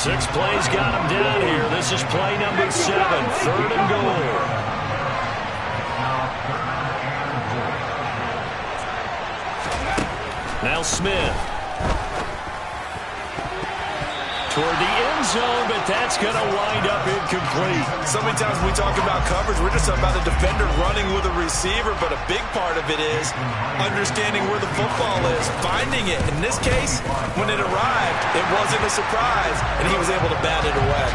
6 plays got him down here. This is play number 7, 3rd and goal. Now Smith. Toward the end zone, but that's going to wind up incomplete. So many times when we talk about coverage, we're just about a defender running with a receiver, but a big part of it is understanding where the football is, finding it. In this case, when it arrived, it wasn't a surprise, and he was able to bat it away.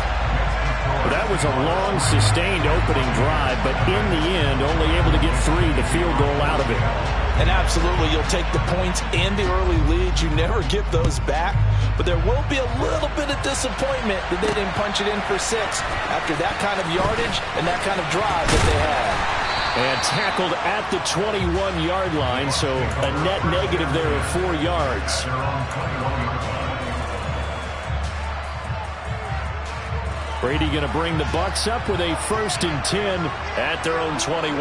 Well, that was a long, sustained opening drive, but in the end, only able to get 3, the field goal out of it. And absolutely, you'll take the points and the early leads. You never get those back. But there will be a little bit of disappointment that they didn't punch it in for 6 after that kind of yardage and that kind of drive that they had. And tackled at the 21-yard line, so a net negative there of 4 yards. Brady going to bring the Bucs up with a 1st and 10 at their own 21.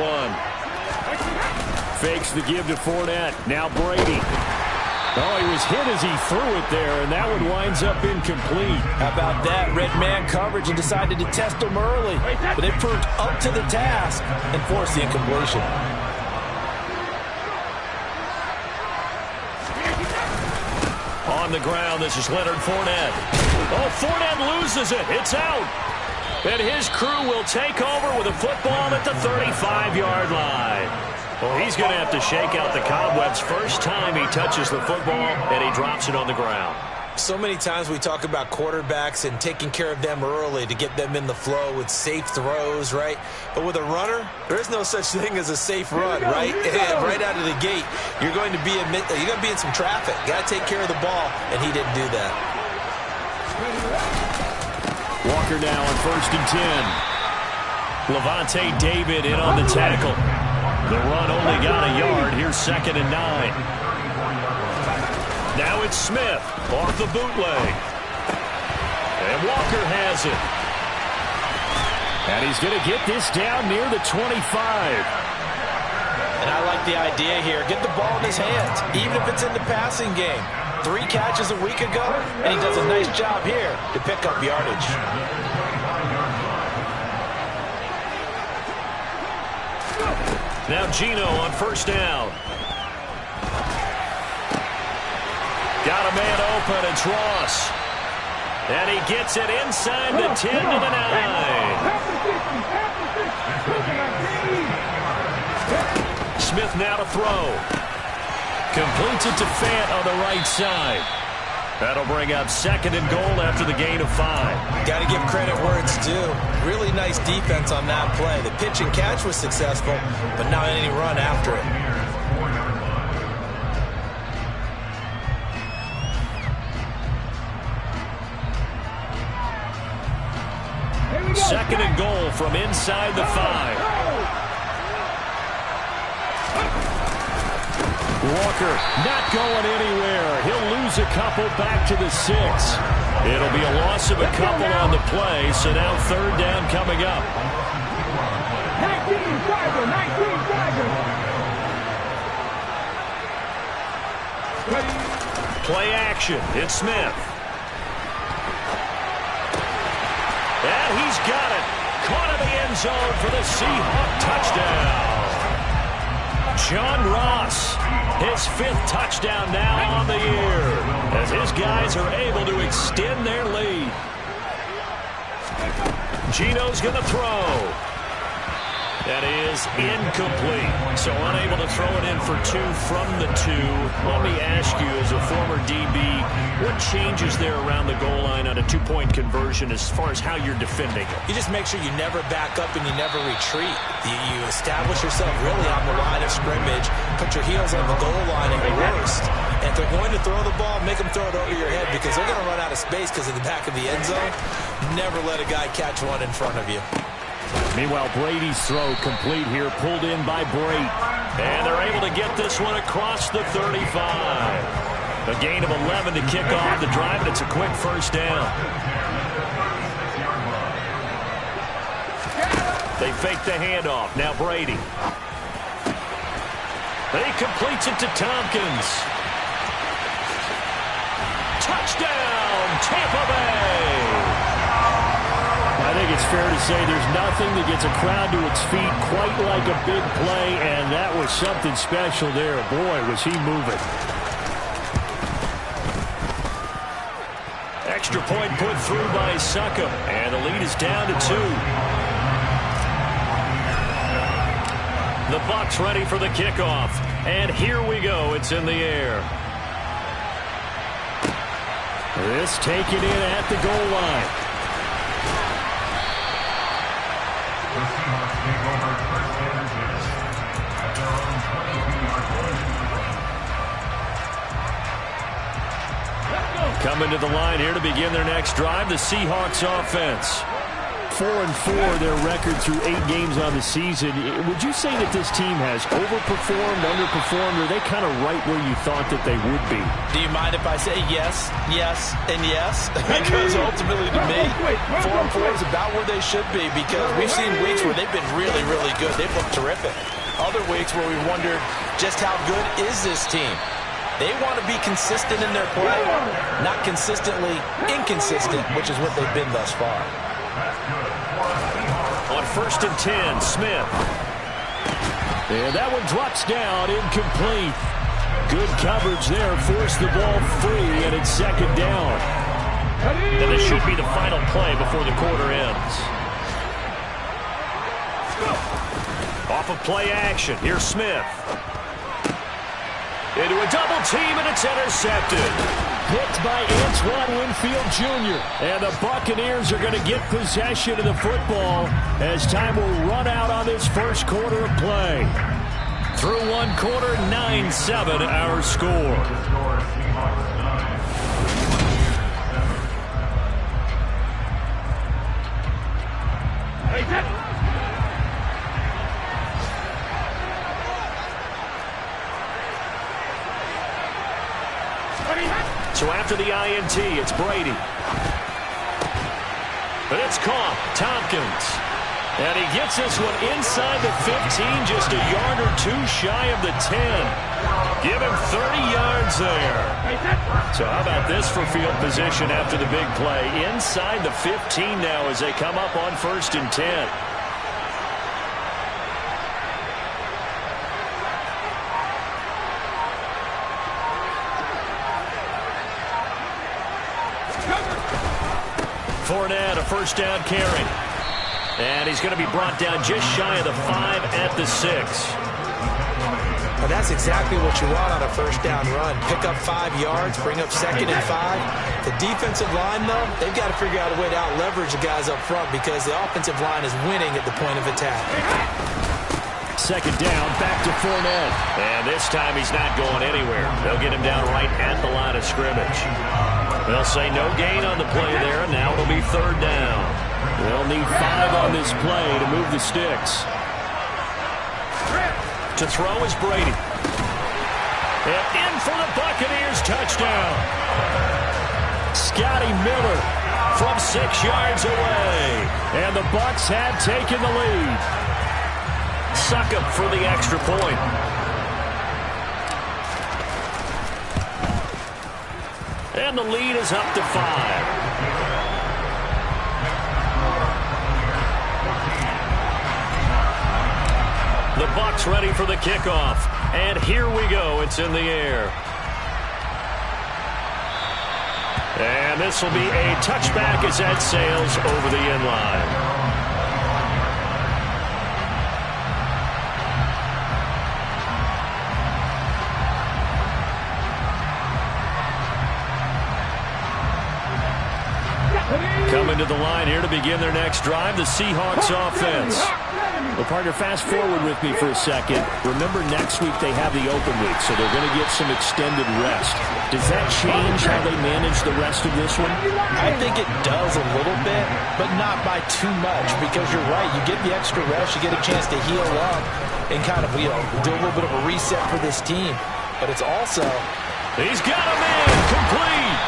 Fakes the give to Fournette. Now Brady. Oh, he was hit as he threw it there, and that one winds up incomplete. How about that? Red man coverage and decided to test him early. But they proved up to the task and forced the incompletion. On the ground, this is Leonard Fournette. Oh, Fournette loses it. It's out. And his crew will take over with a football at the 35-yard line. Well, he's going to have to shake out the cobwebs first time he touches the football, and he drops it on the ground. So many times we talk about quarterbacks and taking care of them early to get them in the flow with safe throws, right? But with a runner, there is no such thing as a safe run, right? And right out of the gate, you're going to be in some traffic. Got to take care of the ball, and he didn't do that. Walker now on 1st and 10. Levante David in on the tackle. The run only got a yard. Here's 2nd and 9. Now it's Smith off the bootleg. And Walker has it. And he's going to get this down near the 25. And I like the idea here. Get the ball in his hands, even if it's in the passing game. 3 catches a week ago, and he does a nice job here to pick up yardage. Now Gino on 1st down. Got a man open. It's Ross. And he gets it inside the 10 to the 9. Smith now to throw. Completes it to Fant on the right side. That'll bring up 2nd and goal after the gain of 5. Got to give credit where it's due. Really nice defense on that play. The pitch and catch was successful, but not any run after it. Second and goal from inside the 5. Walker not going anywhere. He'll lose a couple back to the 6. It'll be a loss of a couple on the play, so now 3rd down coming up. 19 Play action. It's Smith. And he's got it. Caught in the end zone for the Seahawk touchdown. John Ross, his 5th touchdown now on the year, as his guys are able to extend their lead. Gino's going to throw. That is incomplete. So unable to throw it in for 2 from the 2. Let me ask you, as a former DB, what changes there around the goal line on a 2-point conversion as far as how you're defending it? You just make sure you never back up and you never retreat. You establish yourself really on the line of scrimmage, put your heels on the goal line at worst. And if they're going to throw the ball, make them throw it over your head because they're going to run out of space because of the back of the end zone. Never let a guy catch one in front of you. Meanwhile, Brady's throw complete here, pulled in by Brate. And they're able to get this one across the 35. A gain of 11 to kick off the drive, and it's a quick 1st down. They fake the handoff. Now Brady. He completes it to Tompkins. Touchdown, Tampa Bay! fair to say there's nothing that gets a crowd to its feet quite like a big play, and that was something special there. Boy, was he moving. Extra point put through by Succop, and the lead is down to 2. The Bucs ready for the kickoff, and here we go. It's in the air. This taken in at the goal line. Coming to the line here to begin their next drive, the Seahawks offense. 4-4 their record through 8 games on the season. Would you say that this team has overperformed, underperformed, or are they kind of right where you thought that they would be? Do you mind if I say yes, yes, and yes? Because ultimately to me, 4-4 is about where they should be, because we've seen weeks where they've been really, really good. They've looked terrific. Other weeks where we wondered just how good is this team? They want to be consistent in their play, not consistently inconsistent, which is what they've been thus far. On 1st and 10, Smith. And that one drops down, incomplete. Good coverage there, forced the ball free, and it's 2nd down. And this should be the final play before the quarter ends. Off of play action, here's Smith. Into a double team, and it's intercepted. Picked by Antoine Winfield Jr. And the Buccaneers are going to get possession of the football as time will run out on this first quarter of play. Through one quarter, 9-7 our score. So after the INT, it's Brady. But it's caught. Tompkins. And he gets this one inside the 15, just a yard or 2 shy of the 10. Give him 30 yards there. So how about this for field position after the big play? Inside the 15 now as they come up on 1st and 10. Fournette, a 1st down carry. And he's going to be brought down just shy of the 5 at the 6. Well, that's exactly what you want on a 1st down run. Pick up 5 yards, bring up 2nd and 5. The defensive line, though, they've got to figure out a way to out-leverage the guys up front because the offensive line is winning at the point of attack. 2nd down, back to Fournette. And this time he's not going anywhere. They'll get him down right at the line of scrimmage. They'll say no gain on the play there, and now it'll be 3rd down. They'll need 5 on this play to move the sticks. To throw is Brady. And in for the Buccaneers, touchdown. Scotty Miller from 6 yards away. And the Bucs have taken the lead. Succop for the extra point. And the lead is up to 5. The Bucs ready for the kickoff. And here we go. It's in the air. And this will be a touchback as that sails over the end line. Coming to the line here to begin their next drive, the Seahawks offense. Well, partner, fast forward with me for a second. Remember, next week they have the open week, so they're going to get some extended rest. Does that change how they manage the rest of this one? I think it does a little bit, but not by too much, because you're right. You get the extra rest, you get a chance to heal up and kind of, do a little bit of a reset for this team. But it's also... He's got him in, complete.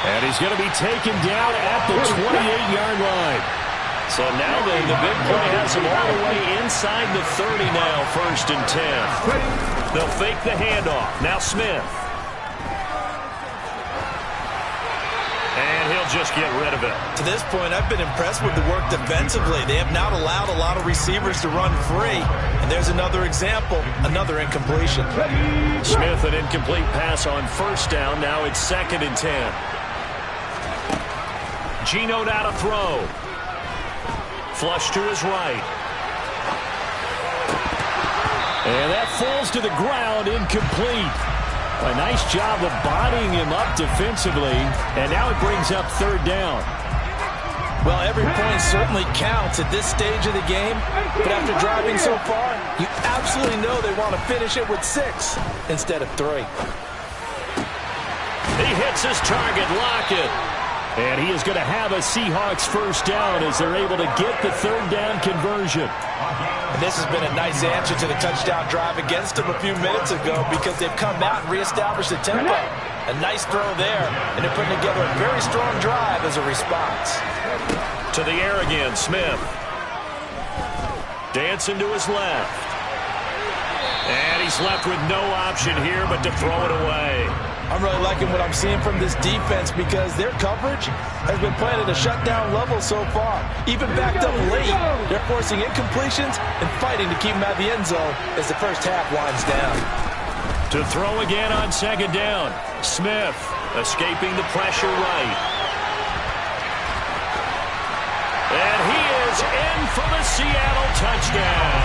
And he's going to be taken down at the 28-yard line. So now then, the big play has him all the way inside the 30 now, 1st and 10. They'll fake the handoff. Now Smith. And he'll just get rid of it. To this point, I've been impressed with the work defensively. They have not allowed a lot of receivers to run free. And there's another example, another incompletion. Smith, an incomplete pass on first down. Now it's 2nd and 10. Geno now to throw. Flush to his right. And that falls to the ground, incomplete. A nice job of bodying him up defensively. And now it brings up 3rd down. Well, every point certainly counts at this stage of the game. But after driving so far, you absolutely know they want to finish it with 6 instead of 3. He hits his target, Lockett. And he is going to have a Seahawks first down as they're able to get the 3rd down conversion. And this has been a nice answer to the touchdown drive against them a few minutes ago because they've come out and reestablished the tempo. A nice throw there, and they're putting together a very strong drive as a response. To the air again, Smith. Dancing to his left. And he's left with no option here but to throw it away. I'm really liking what I'm seeing from this defense because their coverage has been playing at a shutdown level so far. Even backed up late, they're forcing incompletions and fighting to keep them out of the end zone as the first half winds down. To throw again on 2nd down. Smith escaping the pressure right. And he is in for the Seattle touchdown.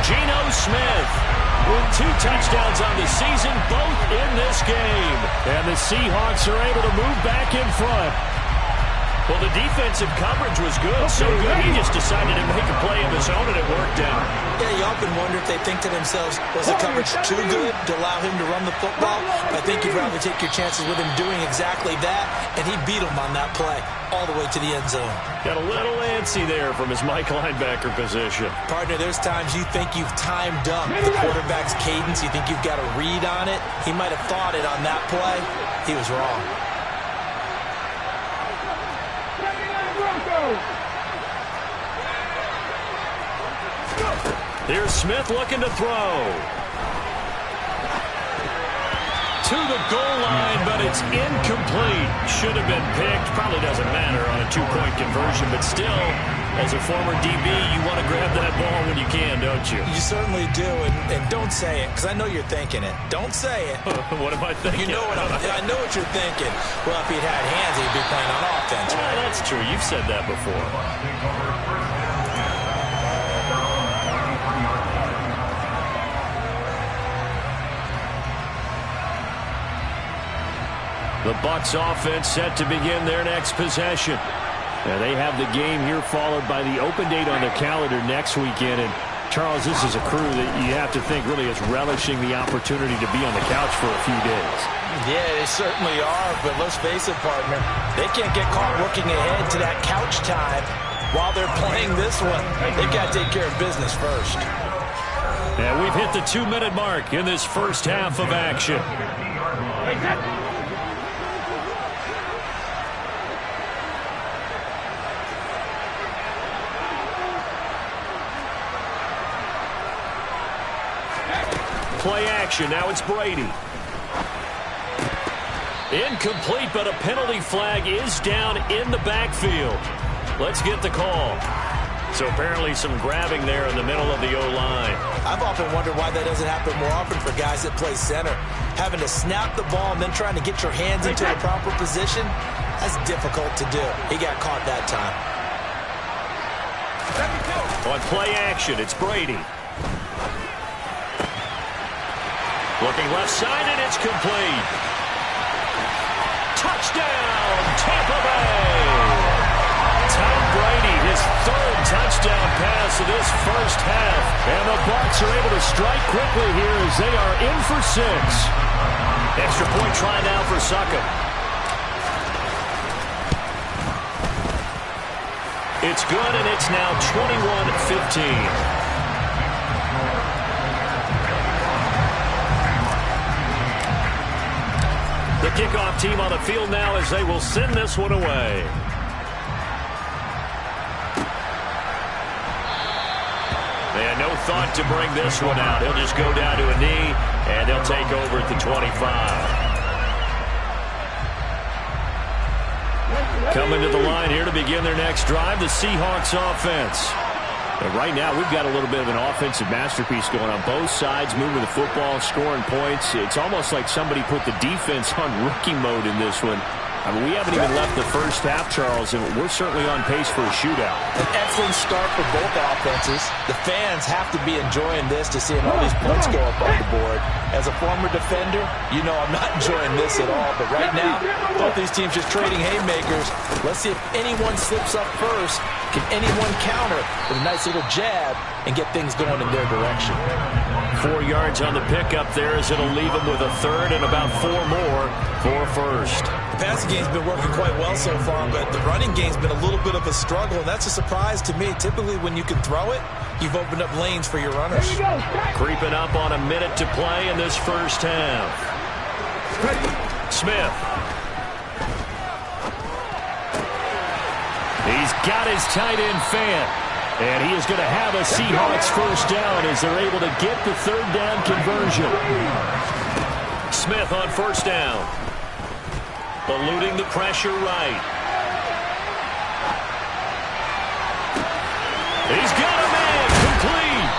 Geno Smith with 2 touchdowns on the season, both in this game. And the Seahawks are able to move back in front. Well, the defensive coverage was good, so good he just decided to make a play of his own, and it worked out. Yeah, you often wonder if they think to themselves, was the coverage too good to allow him to run the football? I think you'd rather take your chances with him doing exactly that, and he beat him on that play all the way to the end zone. Got a little antsy there from his Mike linebacker position. Partner, there's times you think you've timed up the quarterback's cadence. You think you've got a read on it. He might have thought it on that play. He was wrong. Here's Smith looking to throw. To the goal line, but it's incomplete. Should have been picked. Probably doesn't matter on a 2-point conversion, but still, as a former DB, you want to grab that ball when you can, don't you? You certainly do, and don't say it, because I know you're thinking it. Don't say it. What am I thinking? You know what I know what you're thinking. Well, if he'd had hands, he'd be playing on offense, right? That's true. You've said that before. The Bucs offense set to begin their next possession. Now they have the game here followed by the open date on their calendar next weekend. And Charles, this is a crew that you have to think really is relishing the opportunity to be on the couch for a few days. Yeah, they certainly are, but let's face it, partner. They can't get caught looking ahead to that couch time while they're playing this one. They've got to take care of business first. And we've hit the 2-minute mark in this first half of action. Play action. Now it's Brady. Incomplete, but a penalty flag is down in the backfield. Let's get the call. So apparently some grabbing there in the middle of the O-line. I've often wondered why that doesn't happen more often for guys that play center. Having to snap the ball and then trying to get your hands into the proper position, that's difficult to do. He got caught that time. On play action, it's Brady. Looking left side, and it's complete. Touchdown, Tampa Bay. Tom Brady, his 3rd touchdown pass of this first half. And the Bucs are able to strike quickly here as they are in for 6. Extra point try now for Suckup. It's good, and it's now 21-15. The kickoff team on the field now as they will send this one away. They had no thought to bring this one out. He'll just go down to a knee, and they'll take over at the 25. Coming to the line here to begin their next drive, the Seahawks offense. And right now, we've got a little bit of an offensive masterpiece going on both sides, moving the football, scoring points. It's almost like somebody put the defense on rookie mode in this one. I mean, we haven't even left the first half, Charles, and we're certainly on pace for a shootout. An excellent start for both offenses. The fans have to be enjoying this to see all these points go up on the board. As a former defender, you know I'm not enjoying this at all. But right now, both these teams just trading haymakers. Let's see if anyone slips up first. Can anyone counter with a nice little jab and get things going in their direction? 4 yards on the pickup there as it'll leave them with a third and about 4 more for first. The passing game's been working quite well so far, but the running game's been a little bit of a struggle, and that's a surprise to me. Typically, when you can throw it, you've opened up lanes for your runners. Creeping up on a minute to play in this first half. Smith. He's got his tight end fan. And he is going to have a Seahawks first down as they're able to get the third down conversion. Smith on first down. Eluding the pressure right. He's got a man complete.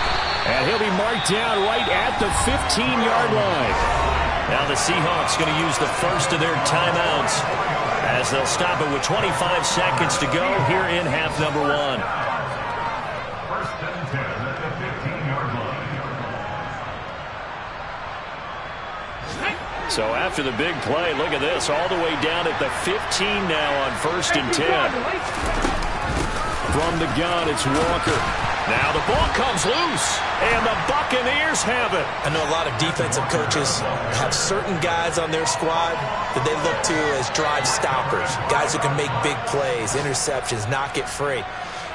And he'll be marked down right at the 15-yard line. Now the Seahawks going to use the first of their timeouts as they'll stop it with 25 seconds to go here in half number 1. So after the big play, look at this, all the way down at the 15 now on 1st and 10. From the gun, it's Walker. Now the ball comes loose, and the Buccaneers have it. I know a lot of defensive coaches have certain guys on their squad that they look to as drive stoppers, guys who can make big plays, interceptions, knock it free.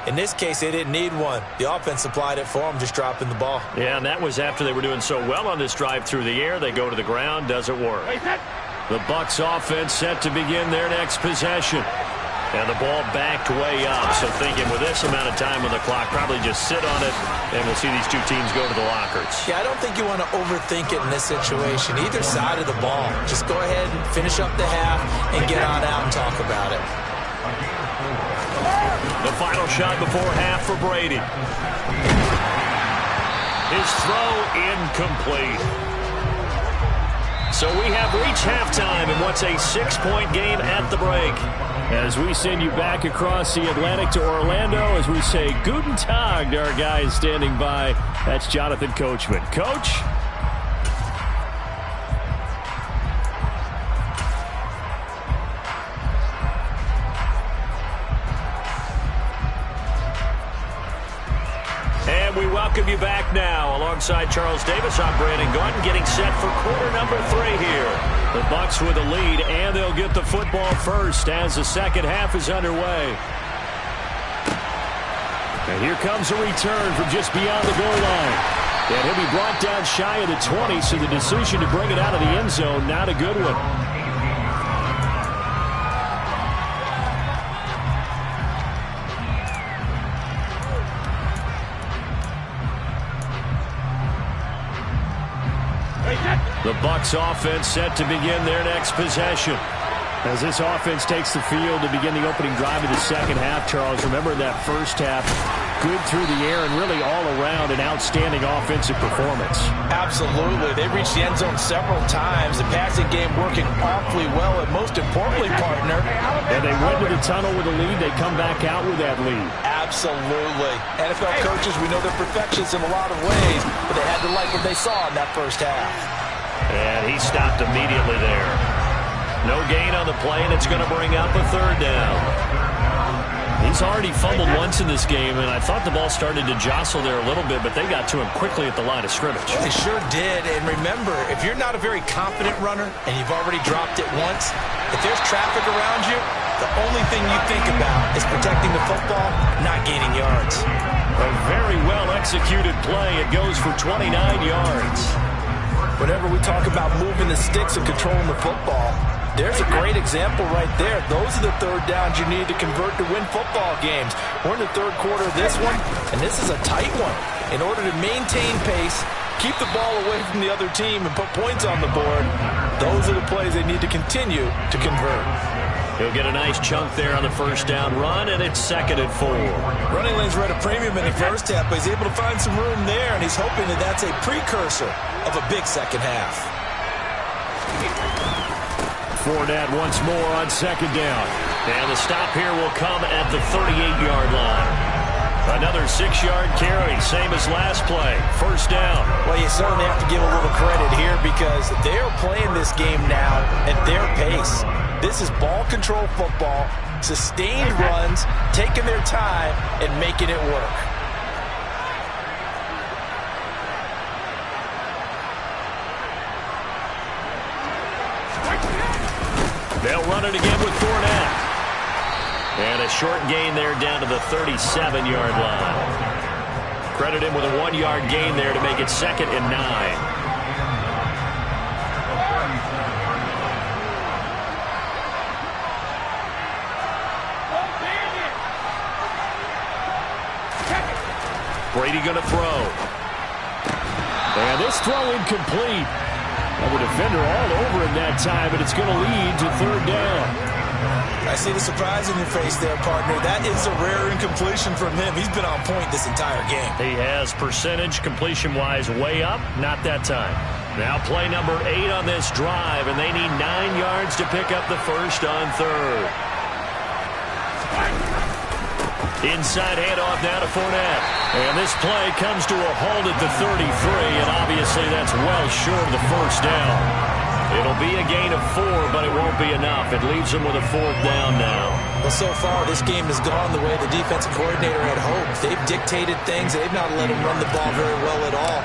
In this case, they didn't need one. The offense supplied it for them, just dropping the ball. Yeah, and that was after they were doing so well on this drive through the air. They go to the ground, doesn't work. The Bucs offense set to begin their next possession. And the ball backed way up. So thinking with this amount of time on the clock, probably just sit on it, and we'll see these two teams go to the lockers. Yeah, I don't think you want to overthink it in this situation. Either side of the ball. Just go ahead and finish up the half and get on out and talk about it. The final shot before half for Brady. His throw incomplete. So we have reached halftime in what's a 6-point game at the break. As we send you back across the Atlantic to Orlando, as we say Guten Tag to our guys standing by. That's Jonathan Coachman. Coach? And we welcome you back now. Alongside Charles Davis, I'm Brandon Gordon, getting set for quarter number 3 here. The Bucs with a lead, and they'll get the football first as the second half is underway. And here comes a return from just beyond the goal line. And he'll be brought down shy of the 20, so the decision to bring it out of the end zone, not a good one. The Bucs offense set to begin their next possession. As this offense takes the field to begin the opening drive of the second half, Charles, remember in that first half, good through the air and really all around an outstanding offensive performance. Absolutely. They reached the end zone several times. The passing game working awfully well, and most importantly, partner. And they went to the tunnel with a lead. They come back out with that lead. Absolutely. NFL coaches, we know they're perfectionists in a lot of ways, but they had to like what they saw in that first half. And he stopped immediately there. No gain on the play, and it's going to bring up a third down. He's already fumbled once in this game, and I thought the ball started to jostle there a little bit, but they got to him quickly at the line of scrimmage. They sure did, and remember, if you're not a very confident runner and you've already dropped it once, if there's traffic around you, the only thing you think about is protecting the football, not gaining yards. A very well-executed play. It goes for 29 yards. Whenever we talk about moving the sticks and controlling the football, there's a great example right there. Those are the third downs you need to convert to win football games. We're in the third quarter of this one, and this is a tight one. In order to maintain pace, keep the ball away from the other team, and put points on the board, those are the plays they need to continue to convert. He'll get a nice chunk there on the first down run, and it's 2nd and 4. Running lanes were at a premium in the first half, but he's able to find some room there, and he's hoping that that's a precursor of a big second half. Fournette once more on 2nd down. And the stop here will come at the 38-yard line. Another 6-yard carry, same as last play. 1st down. Well, you certainly have to give a little credit here because they're playing this game now at their pace. This is ball control football, sustained runs, taking their time, and making it work. They'll run it again with Fournette. And a short gain there down to the 37-yard line. Credit him with a 1-yard gain there to make it 2nd and 9. Brady going to throw. And this throw incomplete. And the defender all over him that time, but it's going to lead to 3rd down. I see the surprise in your face there, partner. That is a rare incompletion from him. He's been on point this entire game. He has percentage completion-wise way up. Not that time. Now play number 8 on this drive, and they need 9 yards to pick up the first on 3rd. Inside handoff now to Fournette. And this play comes to a halt at the 33, and obviously that's well short of the first down. It'll be a gain of 4, but it won't be enough. It leaves them with a 4th down now. Well, so far, this game has gone the way the defensive coordinator had hoped. They've dictated things. They've not let him run the ball very well at all.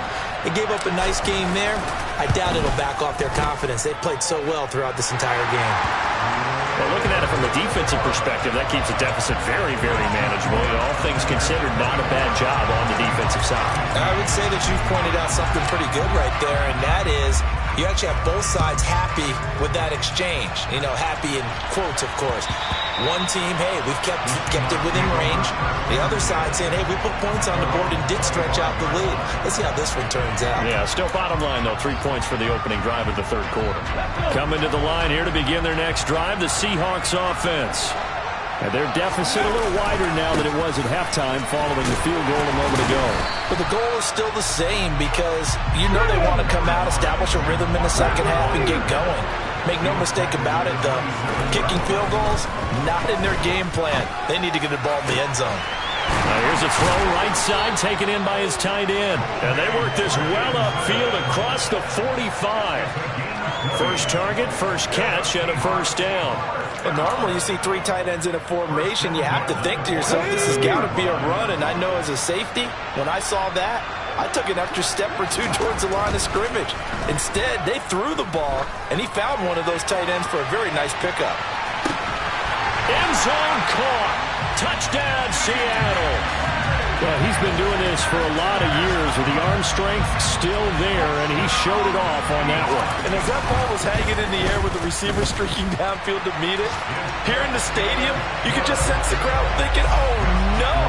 They gave up a nice game there. I doubt it'll back off their confidence. They've played so well throughout this entire game. Well, looking at it from a defensive perspective, that keeps the deficit very, very manageable. All things considered, not a bad job on the defensive side. I would say that you've pointed out something pretty good right there, and that is you actually have both sides happy with that exchange. You know, happy in quotes, of course. One team, hey, we've kept it within range. The other side saying, hey, we put points on the board and did stretch out the lead. Let's see how this one turns out. Yeah, still bottom line, though. 3 points for the opening drive of the 3rd quarter. Coming to the line here to begin their next drive, the Seahawks offense. And their deficit a little wider now than it was at halftime following the field goal a moment ago. But the goal is still the same because you know they want to come out, establish a rhythm in the second half, and get going. Make no mistake about it, though. Kicking field goals, not in their game plan. They need to get the ball in the end zone. Now here's a throw right side taken in by his tight end. And they work this well upfield across the 45. First target, first catch, and a 1st down. But normally you see 3 tight ends in a formation, you have to think to yourself, this has got to be a run. And I know as a safety, when I saw that, I took an extra step or 2 towards the line of scrimmage. Instead, they threw the ball, and he found one of those tight ends for a very nice pickup. End zone caught. Touchdown, Seattle. Well, he's been doing this for a lot of years with the arm strength still there, and he showed it off on that one. And as that ball was hanging in the air with the receiver streaking downfield to meet it, here in the stadium, you could just sense the crowd thinking, oh, no.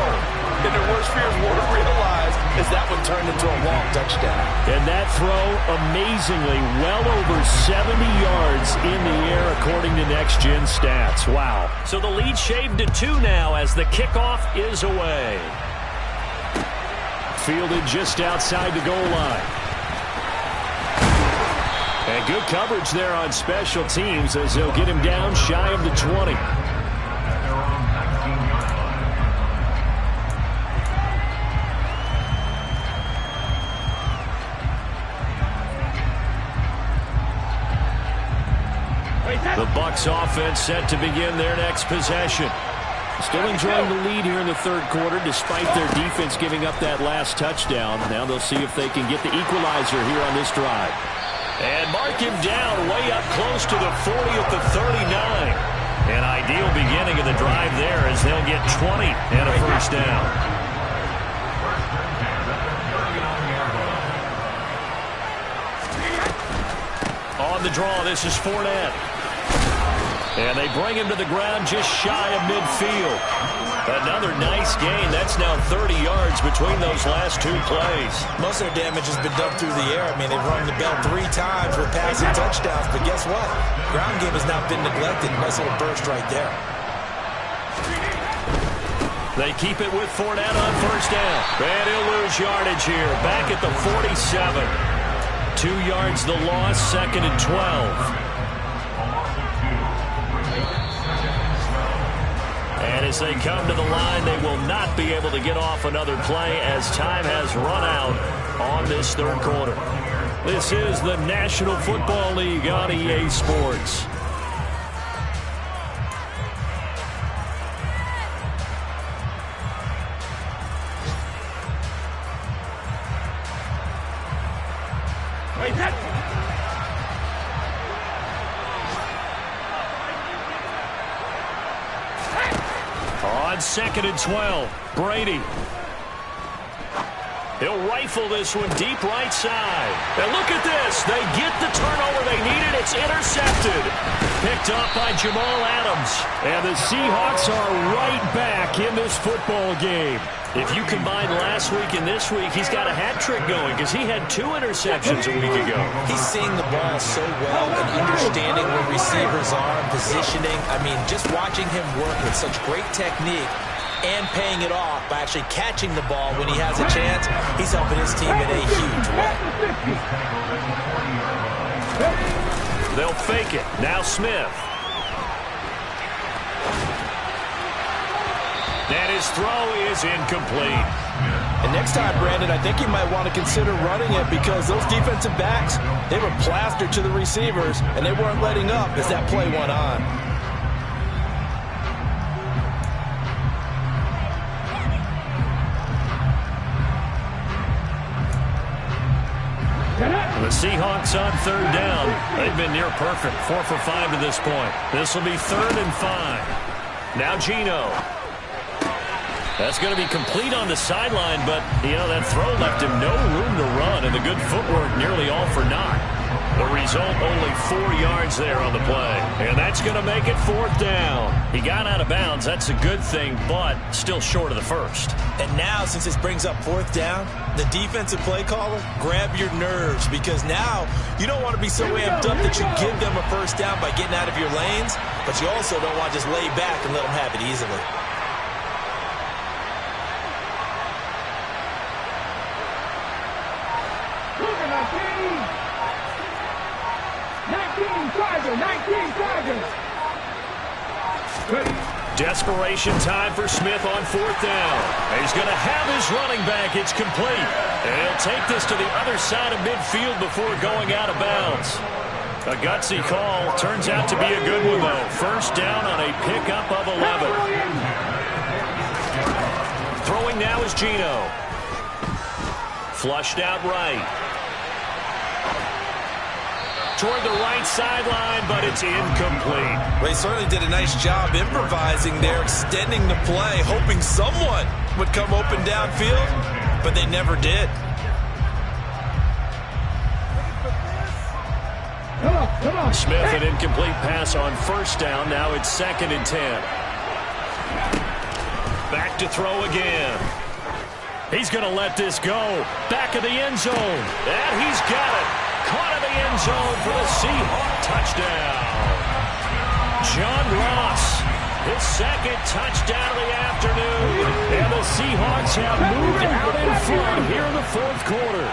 And their worst fears weren't realized as that one turned into a long touchdown. And that throw, amazingly, well over 70 yards in the air according to Next Gen Stats. Wow. So the lead shaved to 2 now as the kickoff is away. Fielded just outside the goal line. And good coverage there on special teams as they'll get him down shy of the 20. The Bucs offense set to begin their next possession. Still enjoying the lead here in the 3rd quarter despite their defense giving up that last touchdown. Now they'll see if they can get the equalizer here on this drive. And mark him down way up close to the 40 at the 39. An ideal beginning of the drive there as they'll get 20 and a 1st down. On the draw, this is Fournette. And they bring him to the ground just shy of midfield. Another nice gain. That's now 30 yards between those last two plays. Most of their damage has been done through the air. I mean, they've rung the bell 3 times with passing touchdowns. But guess what? Ground game has not been neglected. Nice little burst right there. They keep it with Fournette on first down. And he'll lose yardage here. Back at the 47. 2 yards the loss, 2nd and 12. And as they come to the line, they will not be able to get off another play as time has run out on this third quarter. This is the National Football League on EA Sports. On 2nd and 12, Brady. He'll rifle this one deep right side. And look at this. They get the turnover they needed. It's intercepted. Picked up by Jamal Adams. And the Seahawks are right back in this football game. If you combine last week and this week, he's got a hat trick going because he had 2 interceptions a week ago. He's seeing the ball so well and understanding where receivers are, positioning. I mean, just watching him work with such great technique and paying it off by actually catching the ball when he has a chance, he's helping his team in a huge way. They'll fake it. Now Smith. And his throw is incomplete. And next time, Brandon, I think you might want to consider running it because those defensive backs, they were plastered to the receivers, and they weren't letting up as that play went on. The Seahawks on 3rd down. They've been near perfect. 4 for 5 to this point. This will be 3rd and 5. Now Geno. That's going to be complete on the sideline, but, you know, that throw left him no room to run, and the good footwork nearly all for naught. The result, only 4 yards there on the play. And that's going to make it 4th down. He got out of bounds. That's a good thing, but still short of the first. And now, since this brings up 4th down, the defensive play caller, grab your nerves, because now you don't want to be so amped up that you give them a first down by getting out of your lanes, but you also don't want to just lay back and let them have it easily. Desperation time for Smith on 4th down. He's going to have his running back. It's complete. And he'll take this to the other side of midfield before going out of bounds. A gutsy call. Turns out to be a good one, though. First down on a pickup of 11. Throwing now is Geno. Flushed out right. Toward the right sideline, but it's incomplete. Well, he certainly did a nice job improvising there, extending the play, hoping someone would come open downfield, but they never did. Smith, an incomplete pass on first down. Now it's 2nd and 10. Back to throw again. He's going to let this go. Back of the end zone. And he's got it. Caught in the end zone for the Seahawk touchdown. John Ross, his 2nd touchdown of the afternoon. And the Seahawks have moved out in front here in the 4th quarter.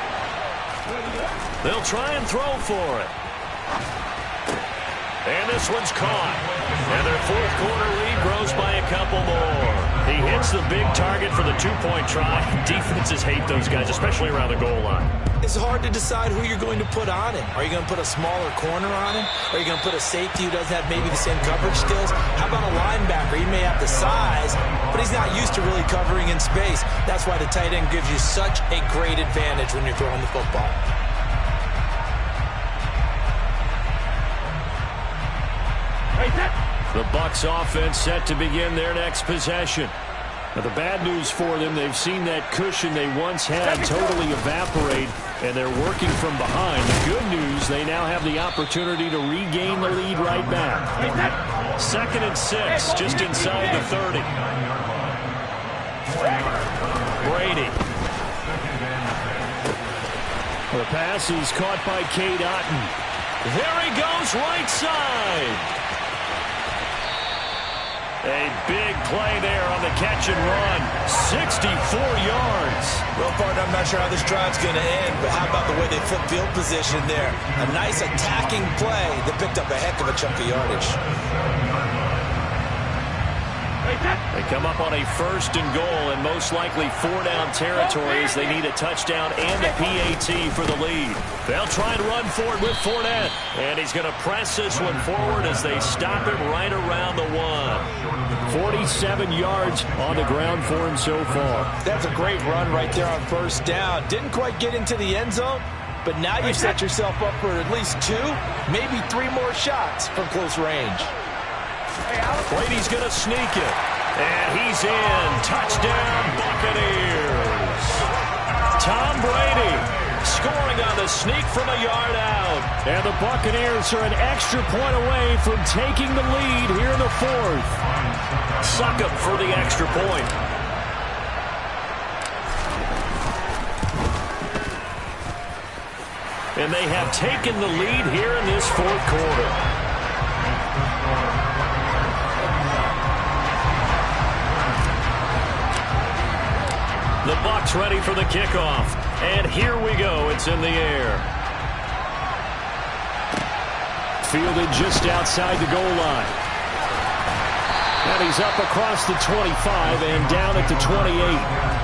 They'll try and throw for it. And this one's caught. And their 4th quarter lead grows by a couple more. He hits the big target for the 2-point try. Defenses hate those guys, especially around the goal line. It's hard to decide who you're going to put on him. Are you going to put a smaller corner on him? Are you going to put a safety who doesn't have maybe the same coverage skills? How about a linebacker? He may have the size, but he's not used to really covering in space. That's why the tight end gives you such a great advantage when you're throwing the football. The Bucs offense set to begin their next possession. Now, the bad news for them, they've seen that cushion they once had totally evaporate, and they're working from behind. The good news, they now have the opportunity to regain the lead right back. 2nd and 6, just inside the 30. Brady. The pass is caught by Cade Otton. There he goes, right side. A big play there on the catch and run. 64 yards. Well, partner, I'm not sure how this drive's going to end, but how about the way they flip field position there? A nice attacking play that picked up a heck of a chunk of yardage. They come up on a 1st and goal, and most likely 4-down territory as they need a touchdown and a PAT for the lead. They'll try and run forward with Fournette, and he's going to press this one forward as they stop him right around the 1. 47 yards on the ground for him so far. That's a great run right there on 1st down. Didn't quite get into the end zone, but now you've set yourself up for at least 2, maybe 3 more shots from close range. Brady's going to sneak it. And he's in. Touchdown, Buccaneers. Tom Brady scoring on the sneak from a yard out. And the Buccaneers are an extra point away from taking the lead here in the 4th. Succop for the extra point. And they have taken the lead here in this 4th quarter. The Bucs ready for the kickoff. And here we go. It's in the air. Fielded just outside the goal line. And he's up across the 25 and down at the 28.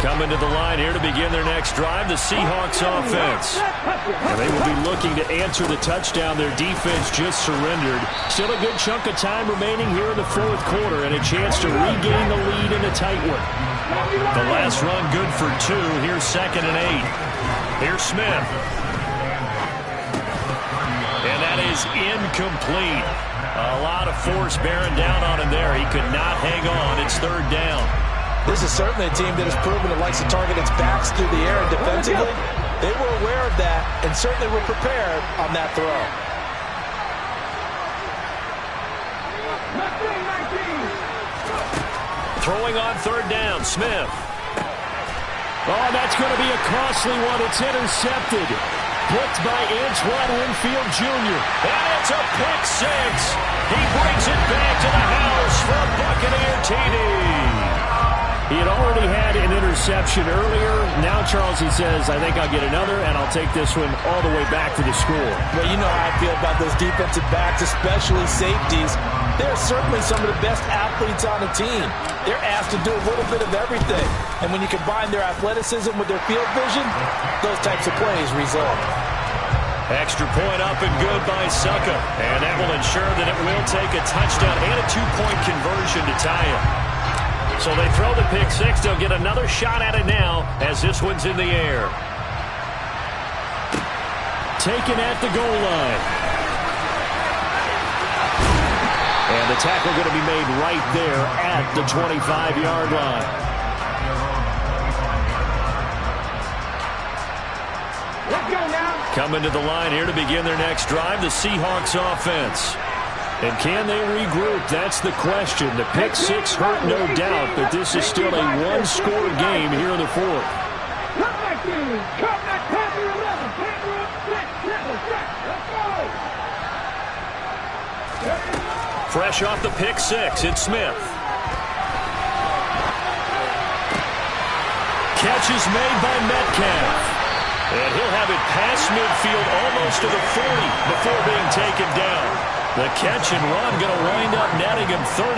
Coming to the line here to begin their next drive, the Seahawks offense. And they will be looking to answer the touchdown their defense just surrendered. Still a good chunk of time remaining here in the 4th quarter and a chance to regain the lead in a tight one. The last run good for 2. Here's 2nd and 8. Here's Smith. And that is incomplete. A lot of force bearing down on him there. He could not hang on. It's 3rd down. This is certainly a team that has proven it likes to target its backs through the air and defensively. They were aware of that and certainly were prepared on that throw. Throwing on 3rd down, Smith. Oh, that's going to be a costly one. It's intercepted. Picked by Antoine Winfield Jr. And it's a pick 6. He brings it back to the house for a Buccaneer TD. He had already had an interception earlier. Now, Charles, he says, I think I'll get another, and I'll take this one all the way back to the score. Well, you know how I feel about those defensive backs, especially safeties. They're certainly some of the best athletes on the team. They're asked to do a little bit of everything. And when you combine their athleticism with their field vision, those types of plays result. Extra point up and good by Succop. And that will ensure that it will take a touchdown and a 2-point conversion to tie it. So they throw the pick 6. They'll get another shot at it now as this one's in the air. Taken at the goal line. And the tackle going to be made right there at the 25-yard line. Let's go now. Coming to the line here to begin their next drive, the Seahawks offense. And can they regroup? That's the question. The pick 6 hurt, no doubt, but this is still a one-score game here in the 4th. Come back in. Come back. Panther 11. Panther up. Set. Let's go. Fresh off the pick 6, it's Smith. Catch is made by Metcalf. And he'll have it past midfield almost to the 40 before being taken down. The catch and run going to wind up netting him 33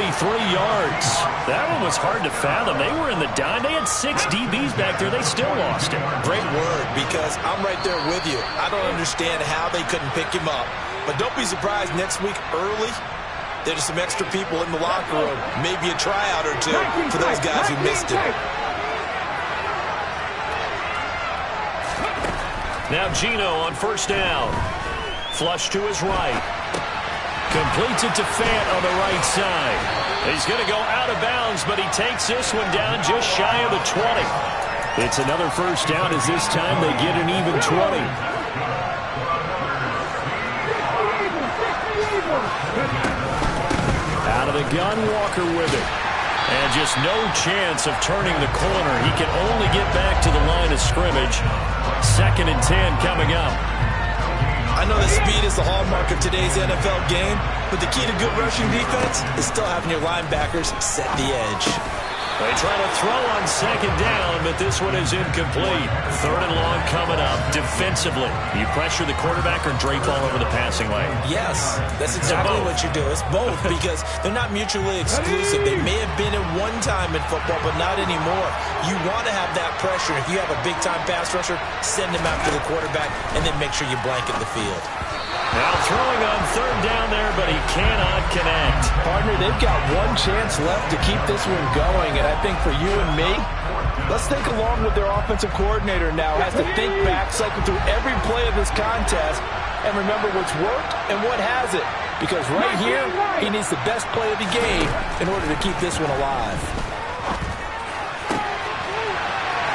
yards. That one was hard to fathom. They were in the dime. They had 6 DBs back there. They still lost it. Great word, because I'm right there with you. I don't understand how they couldn't pick him up. But don't be surprised next week early, there's some extra people in the locker room. Maybe a tryout or two for those guys who missed it. Now Geno on 1st down. Flush to his right. Completes it to Fant on the right side. He's going to go out of bounds, but he takes this one down just shy of the 20. It's another first down as this time they get an even 20. Out of the gun, Walker with it. And just no chance of turning the corner. He can only get back to the line of scrimmage. 2nd and 10 coming up. I know that speed is the hallmark of today's NFL game, but the key to good rushing defense is still having your linebackers set the edge. They try to throw on 2nd down, but this one is incomplete. 3rd and long coming up. Defensively, you pressure the quarterback or drape all over the passing lane? Yes, that's exactly what you do. It's both because they're not mutually exclusive. They may have been at one time in football, but not anymore. You want to have that pressure. If you have a big-time pass rusher, send him after the quarterback, and then make sure you blanket the field. Now throwing on 3rd down there, but he cannot connect. Partner, they've got one chance left to keep this one going, and I think for you and me, let's think along with their offensive coordinator now. Has to think back, cycle through every play of this contest, and remember what's worked and what hasn't. Because right here, he needs the best play of the game in order to keep this one alive.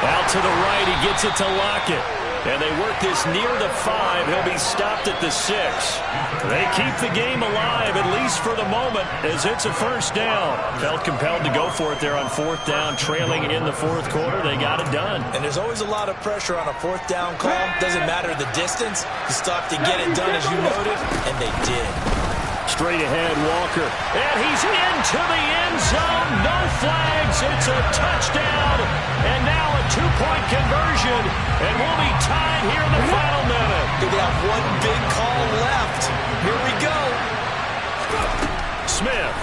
Out to the right, he gets it to Lockett. And they work this near the 5. He'll be stopped at the 6. They keep the game alive, at least for the moment, as it's a first down. Felt compelled to go for it there on 4th down, trailing in the 4th quarter. They got it done. And there's always a lot of pressure on a 4th down call. Doesn't matter the distance. You stop to get it done, as you noted, and they did. Straight ahead, Walker. And he's into the end zone. No flags. It's a touchdown. And now a 2-point conversion. And we'll be tied here in the final minute. They have one big call left. Here we go. Smith.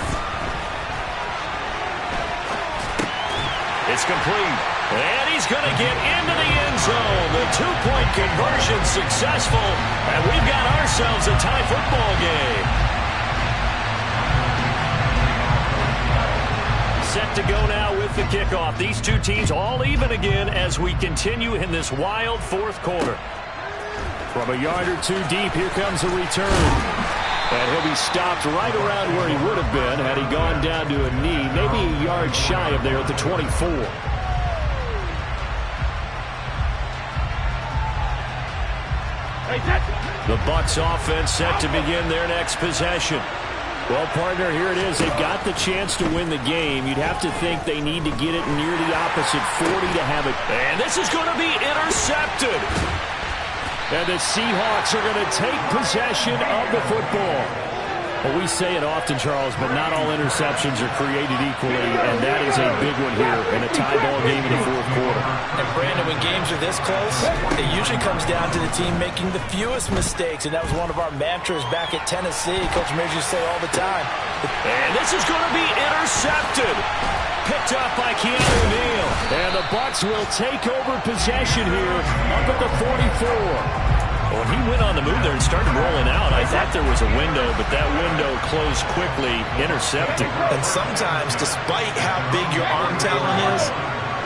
It's complete. And he's going to get into the end zone. The 2-point conversion successful. And we've got ourselves a tie football game. Set to go now with the kickoff. These two teams all even again as we continue in this wild 4th quarter. From a yard or 2 deep, here comes a return. And he'll be stopped right around where he would have been had he gone down to a knee, maybe a yard shy of there at the 24. The Bucs offense set to begin their next possession. Well, partner, here it is. They've got the chance to win the game. You'd have to think they need to get it near the opposite 40 to have it. And this is going to be intercepted. And the Seahawks are going to take possession of the football. Well, we say it often, Charles, but not all interceptions are created equally, and that is a big one here in a tie ball game in the 4th quarter. And, Brandon, when games are this close, it usually comes down to the team making the fewest mistakes, and that was one of our mantras back at Tennessee. Coach Mears used to say all the time. And this is going to be intercepted. Picked up by Keanu Neal. And the Bucs will take over possession here up at the 44. When he went on the move there and started rolling out, I thought there was a window, but that window closed quickly, intercepting. And sometimes, despite how big your arm talent is,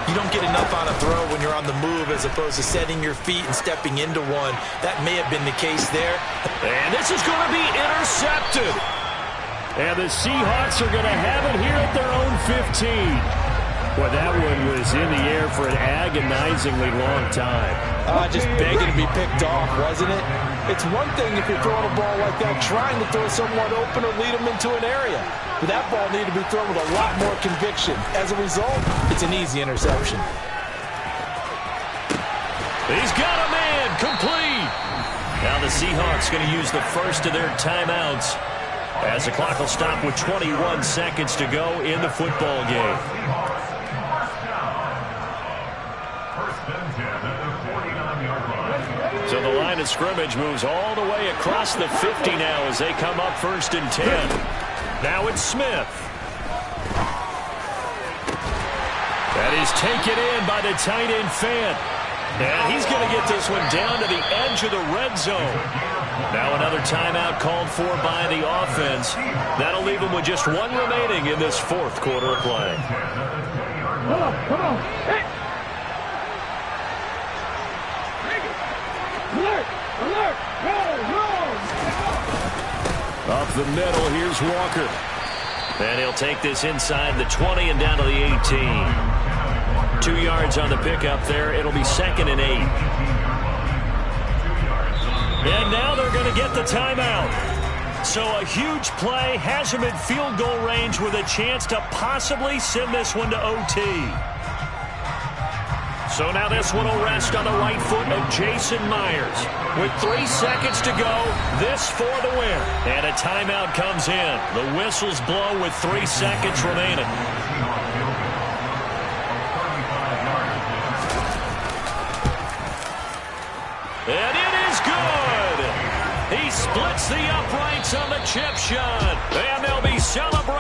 you don't get enough on a throw when you're on the move as opposed to setting your feet and stepping into one. That may have been the case there. And this is going to be intercepted. And the Seahawks are going to have it here at their own 15. Well, that one was in the air for an agonizingly long time. Just begging to be picked off, wasn't it? It's one thing if you're throwing a ball like that, trying to throw someone open or lead them into an area. But that ball needed to be thrown with a lot more conviction. As a result, it's an easy interception. He's got a man, complete. Now the Seahawks going to use the first of their timeouts as the clock will stop with 21 seconds to go in the football game. So the line of scrimmage moves all the way across the 50 now as they come up 1st and 10. Now it's Smith. That is taken in by the tight end Fant. And he's going to get this one down to the edge of the red zone. Now another timeout called for by the offense. That'll leave them with just one remaining in this 4th quarter of play. Come on. Hey. Alert! Up the middle, here's Walker. And he'll take this inside the 20 and down to the 18. 2 yards on the pickup there. It'll be 2nd and 8. And now they're going to get the timeout. So a huge play has him in field goal range with a chance to possibly send this one to OT. So now this one will rest on the right foot of Jason Myers. With 3 seconds to go, this for the win. And a timeout comes in. The whistles blow with 3 seconds remaining. And it is good. He splits the uprights on the chip shot. And they'll be celebrating